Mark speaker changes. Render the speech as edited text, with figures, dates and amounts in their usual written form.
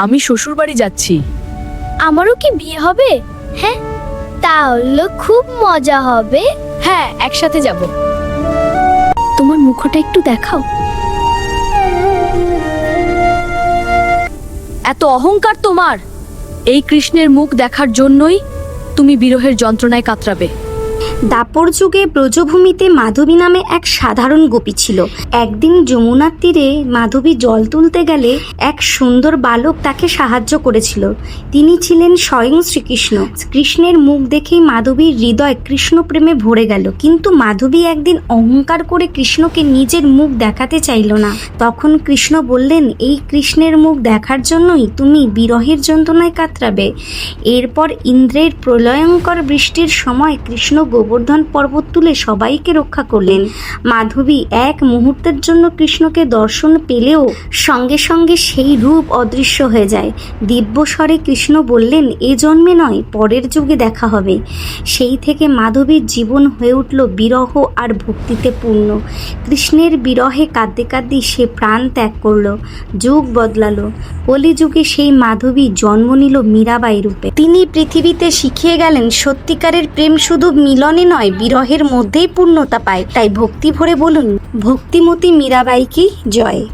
Speaker 1: আমি শ্বশুর বাড়ি যাচ্ছি।
Speaker 2: আমারও কি বিয়ে হবে? হ্যাঁ, তাহলে খুব মজা হবে।
Speaker 1: হ্যাঁ, একসাথে যাব।
Speaker 2: তোমার মুখটা একটু দেখাও।
Speaker 1: এত অহংকার তোমার! এই কৃষ্ণের মুখ দেখার জন্যই তুমি বিরহের যন্ত্রণায় কাতরাবে।
Speaker 3: দাপর যুগে ব্রজভূমিতে মাধবী নামে এক সাধারণ গোপী ছিল। একদিন যমুনার তীরে মাধবী জল তুলতে গেলে এক সুন্দর বালক তাকে সাহায্য করেছিল। তিনি ছিলেন স্বয়ং শ্রীকৃষ্ণ। কৃষ্ণের মুখ দেখেই মাধবীর হৃদয় কৃষ্ণ প্রেমে ভরে গেল। কিন্তু মাধবী একদিন অহংকার করে কৃষ্ণকে নিজের মুখ দেখাতে চাইল না। তখন কৃষ্ণ বললেন, এই কৃষ্ণের মুখ দেখার জন্যই তুমি বিরহের যন্ত্রণায় কাতরাবে। এরপর ইন্দ্রের প্রলয়ঙ্কর বৃষ্টির সময় কৃষ্ণ গোবর্ধন পর্বত তুলে সবাইকে রক্ষা করলেন। মাধবী এক মুহূর্তের জন্য কৃষ্ণকে দর্শন পেলেও সঙ্গে সঙ্গে সেই রূপ অদৃশ্য হয়ে যায়। দিব্যস্বরে কৃষ্ণ বললেন, এ জন্মে নয়, পরের যুগে দেখা হবে। সেই থেকে মাধবীর জীবন হয়ে উঠল বিরহ আর ভক্তিতে পূর্ণ। কৃষ্ণের বিরহে কাঁদতে কাঁদতে সে প্রাণ ত্যাগ করল। যুগ বদলালো। কলিযুগে সেই মাধবী জন্ম নিল মীরাবাই রূপে। তিনি পৃথিবীতে শিখিয়ে গেলেন, সত্যিকারের প্রেম শুধু মিলনে নয়, বিরহের মধ্যেই পূর্ণতা পায়। তাই ভক্তি ভরে বলুন, ভক্তিমতী মীরাবাই কি জয়।